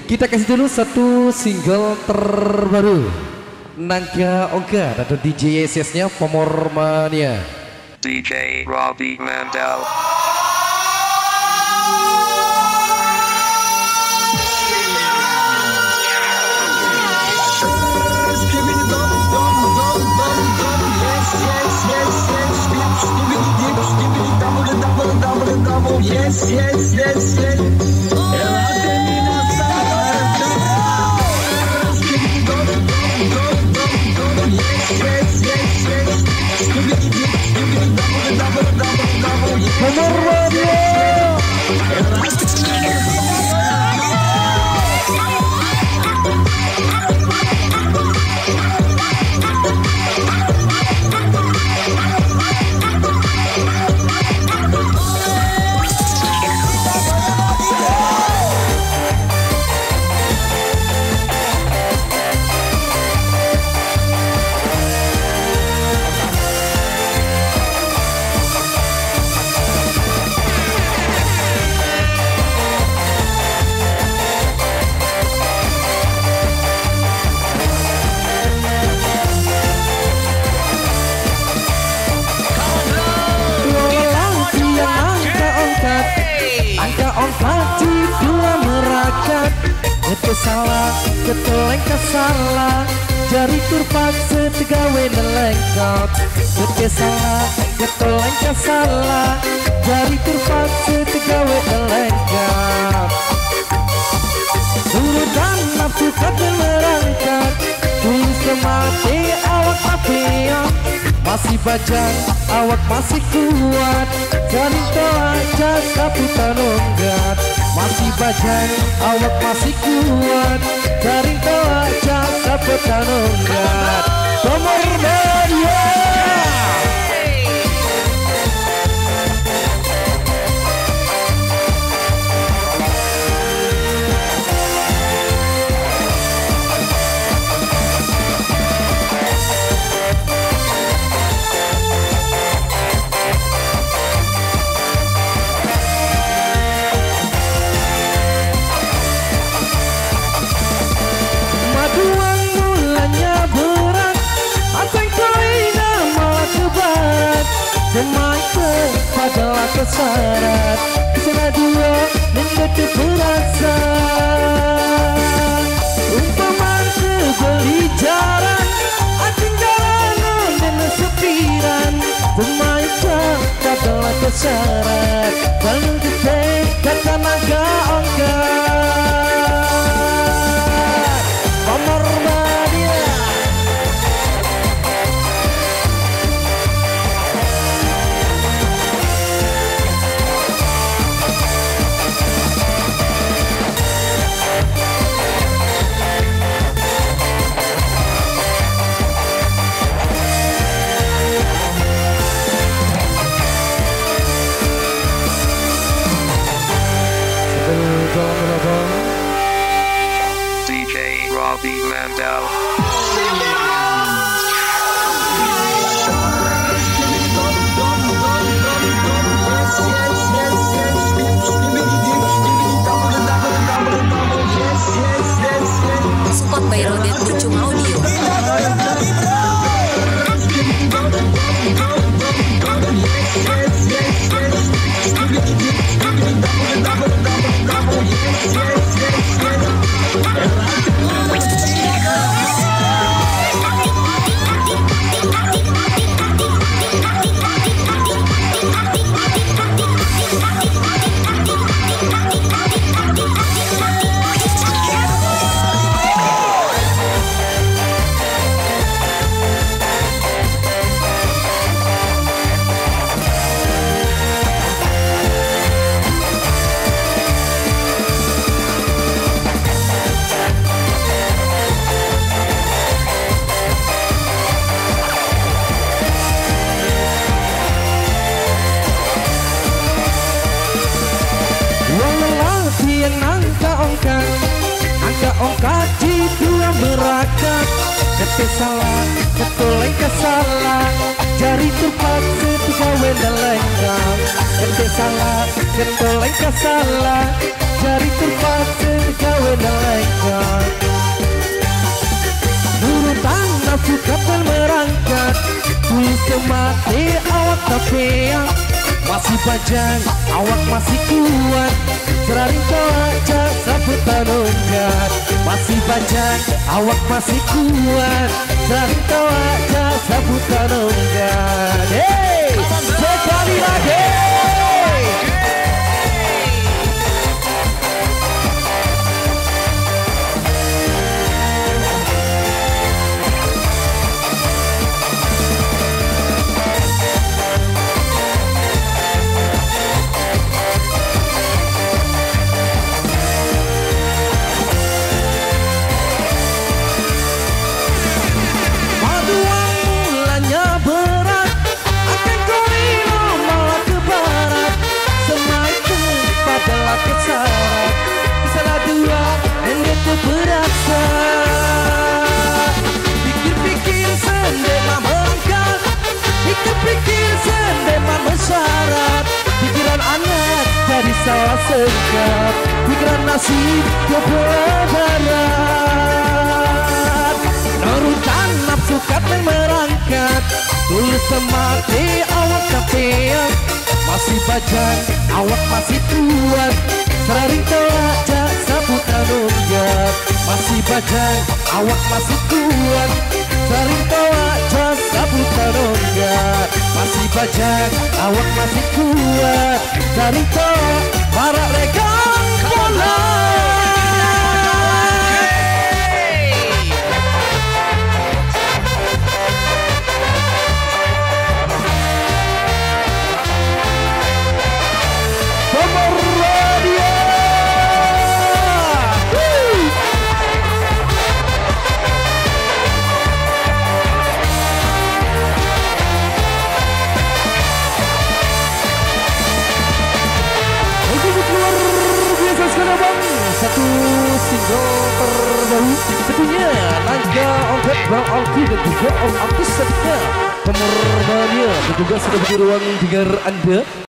Kita kasih dulu satu single terbaru Nangka Oga atau DJ Yes-nya Pomormania DJ Robbie Mandel. Yes, yes, yes, yes. Salah, ketoleng salah, jari turpak setegawe nelengkot. Salah, ketoleng salah, jari turpak setegawe nelengkot. Urutan nafsu kata merangkat, tulis mati awak mafia. Masih bajang, awak masih kuat, jari toa jasa putar nonggat. Masih bajang, awak masih kuat, jari toa jasa putar nonggat. Pomormania. Semacam adalah kesarat, kesana dua menjadi berasa. Umpaman sebeli jaran, anjing jalanan dan sepiran. Semacam adalah kesarat, paling gede kata naga ongkar. Pomormania. DJ Robbie Mandel. Spot by Rodet Bucung Audio. Angka ongkat di dua berakat, kete salah, ketoleng kesalah, jari turpat setiga wenda lengkap. Kete salah, ketoleng kesalah, jari turpat setiga wenda lengkap. sampean masih panjang, awak masih kuat. Seraring aja sambutan ongkat. Masih panjang, awak masih kuat. Seraring aja sambutan ongkat. Hey, sekali lagi. Salah dua enggak tuh berasa. Pikir-pikir sendema merangkak, pikir-pikir sendema mensyarat. Pikiran anak jadi salah sekap, pikiran nasib dia berat. Nurutan nafsu kateng merangkat, tulus temati awak sampean masih bajang, awak masih kuat. Seraring aja sambutan ongkat. Masih bajang, awak masih kuat. Seraring aja sambutan ongkat. Masih bajang, awak masih kuat. Seraring para rekan bola. Satu single terbaru tentunya Naga Ongkat Bang Alki dan juga Om Artis serta pemerannya dan juga sudah bagi ruang dengar Anda.